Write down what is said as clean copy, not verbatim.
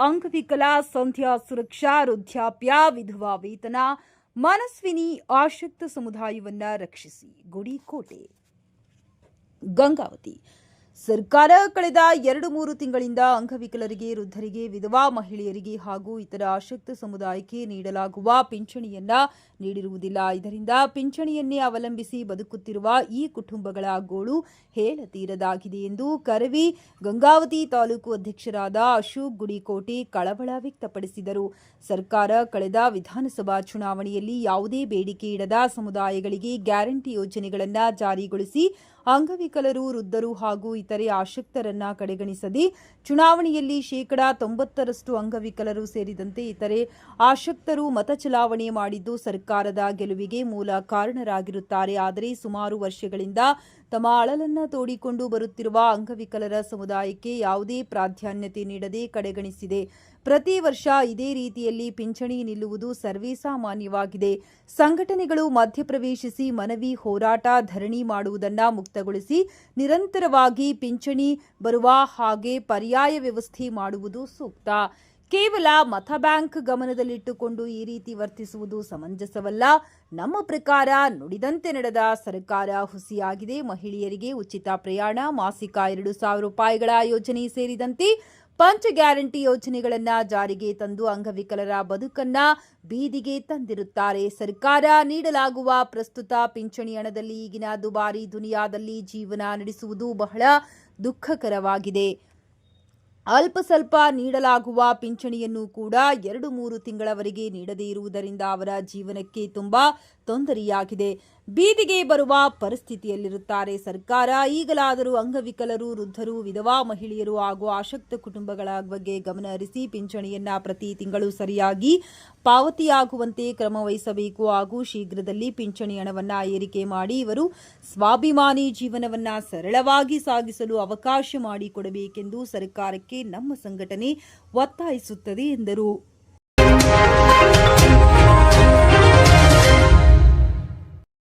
ಅಂಗವಿಕಲ, ಸಂಧ್ಯಾ ಸುರಕ್ಷಾ, ವೃದ್ಧಾಪ್ಯ, ವಿಧವಾ ವೇತನ, ಮನಸ್ವಿನಿ ಆಸಕ್ತ ಸಮುದಾಯವನ್ನ ರಕ್ಷಿಸಿ. ಗುಡಿಕೋಟೆ. ಗಂಗಾವತಿ. ಸರ್ಕಾರ ಕಳೆದ 2-3 ತಿಂಗಳಿಂದ ಅಂಗವಿಕಲರಿಗೆ, ವೃದ್ಧರಿಗೆ, ವಿಧವಾ ಮಹಿಳೆಯರಿಗೆ ಹಾಗೂ ಇತರ ಆಸಕ್ತ ಸಮುದಾಯಕ್ಕೆ ನೀಡಲಾಗುವ ಪಿಂಚಣಿಯನ್ನ ನೀಡಿರುವುದಿಲ್ಲ. ಇದರಿಂದ ಪಿಂಚಣಿಯನ್ನೇ ಅವಲಂಬಿಸಿ ಬದುಕುತ್ತಿರುವ ಈ ಕುಟುಂಬಗಳ ಗೋಳು ಹೇಳತೀರದಾಗಿದೆ ಎಂದು ಕರವಿ ಗಂಗಾವತಿ ತಾಲೂಕು ಅಧ್ಯಕ್ಷರಾದ ಅಶೋಕ್ ಗುಡಿಕೋಟೆ ಕಳವಳ ವ್ಯಕ್ತಪಡಿಸಿದರು. ಸರ್ಕಾರ ಕಳೆದ ವಿಧಾನಸಭಾ ಚುನಾವಣೆಯಲ್ಲಿ ಯಾವುದೇ ಬೇಡಿಕೆ ಇಡದ ಸಮುದಾಯಗಳಿಗೆ ಗ್ಯಾರಂಟಿ ಯೋಜನೆಗಳನ್ನು ಜಾರಿಗೊಳಿಸಿ ಅಂಗವಿಕಲರು, ವೃದ್ಧರು ಹಾಗೂ ಇತರೆ ಆಸಕ್ತರನ್ನ ಕಡೆಗಣಿಸದೆ ಚುನಾವಣೆಯಲ್ಲಿ 90% ಅಂಗವಿಕಲರು ಸೇರಿದಂತೆ ಇತರೆ ಆಸಕ್ತರು ಮತ ಚಲಾವಣೆ ಮಾಡಿದ್ದು ಸರ್ಕಾರದ ಗೆಲುವಿಗೆ ಮೂಲ ಕಾರಣರಾಗಿರುತ್ತಾರೆ. ಆದರೆ ಸುಮಾರು ವರ್ಷಗಳಿಂದ ತಮ್ಮ ಅಳಲನ್ನ ತೋಡಿಕೊಂಡು ಬರುತ್ತಿರುವ ಅಂಗವಿಕಲರ ಸಮುದಾಯಕ್ಕೆ ಯಾವುದೇ ಪ್ರಾಧಾನ್ಯತೆ ನೀಡದೆ ಕಡೆಗಣಿಸಿದೆ. ಪ್ರತಿ ವರ್ಷ ಇದೇ ರೀತಿಯಲ್ಲಿ ಪಿಂಚಣಿ ನಿಲ್ಲುವುದು ಸರ್ವೇ ಸಾಮಾನ್ಯವಾಗಿದೆ. ಸಂಘಟನೆಗಳು ಮಧ್ಯಪ್ರವೇಶಿಸಿ ಮನವಿ, ಹೋರಾಟ, ಧರಣಿ ಮಾಡುವುದನ್ನು ಮುಕ್ತಗೊಳಿಸಿ ನಿರಂತರವಾಗಿ ಪಿಂಚಣಿ ಬರುವ ಹಾಗೆ ಪರ್ಯಾಯ ವ್ಯವಸ್ಥೆ ಮಾಡುವುದು ಸೂಕ್ತ. ಕೇವಲ ಮತ ಬ್ಯಾಂಕ್ ಗಮನದಲ್ಲಿಟ್ಟುಕೊಂಡು ಈ ರೀತಿ ವರ್ತಿಸುವುದು ಸಮಂಜಸವಲ್ಲ. ನಮ್ಮ ಪ್ರಕಾರ ನುಡಿದಂತೆ ನಡೆದ ಸರ್ಕಾರ ಹುಸಿಯಾಗಿದೆ. ಮಹಿಳೆಯರಿಗೆ ಉಚಿತ ಪ್ರಯಾಣ, ಮಾಸಿಕ 2,000 ರೂಪಾಯಿಗಳ ಯೋಜನೆ ಸೇರಿದಂತೆ ಪಂಚ ಗ್ಯಾರಂಟಿ ಯೋಜನೆಗಳನ್ನು ಜಾರಿಗೆ ತಂದು ಅಂಗವಿಕಲರ ಬದುಕನ್ನ ಬೀದಿಗೆ ತಂದಿರುತ್ತಾರೆ. ಸರ್ಕಾರ ನೀಡಲಾಗುವ ಪ್ರಸ್ತುತ ಪಿಂಚಣಿ ಹಣದಲ್ಲಿ ಈಗಿನ ದುಬಾರಿ ದುನಿಯಾದಲ್ಲಿ ಜೀವನ ನಡೆಸುವುದು ಬಹಳ ದುಃಖಕರವಾಗಿದೆ. ಅಲ್ಪ ಸ್ವಲ್ಪ ನೀಡಲಾಗುವ ಪಿಂಚಣಿಯನ್ನು ಕೂಡ 2-3 ತಿಂಗಳವರೆಗೆ ನೀಡದೇ ಇರುವುದರಿಂದ ಅವರ ಜೀವನಕ್ಕೆ ತುಂಬಾ ತೊಂದರೆಯಾಗಿದೆ. ಬೀದಿಗೆ ಬರುವ ಪರಿಸ್ಥಿತಿಯಲ್ಲಿರುತ್ತಾರೆ. ಸರ್ಕಾರ ಈಗಲಾದರೂ ಅಂಗವಿಕಲರು, ವೃದ್ಧರು, ವಿಧವಾ ಮಹಿಳೆಯರು ಹಾಗೂ ಆಸಕ್ತ ಕುಟುಂಬಗಳ ಬಗ್ಗೆ ಗಮನ ಹರಿಸಿ ಪಿಂಚಣಿಯನ್ನ ಪ್ರತಿ ತಿಂಗಳು ಸರಿಯಾಗಿ ಪಾವತಿಯಾಗುವಂತೆ ಕ್ರಮ ವಹಿಸಬೇಕು ಹಾಗೂ ಶೀಘ್ರದಲ್ಲಿ ಪಿಂಚಣಿ ಹಣವನ್ನು ಏರಿಕೆ ಮಾಡಿ ಇವರು ಸ್ವಾಭಿಮಾನಿ ಜೀವನವನ್ನ ಸರಳವಾಗಿ ಸಾಗಿಸಲು ಅವಕಾಶ ಮಾಡಿಕೊಡಬೇಕೆಂದು ಸರ್ಕಾರಕ್ಕೆ ನಮ್ಮ ಸಂಘಟನೆ ಒತ್ತಾಯಿಸುತ್ತದೆ ಎಂದರು.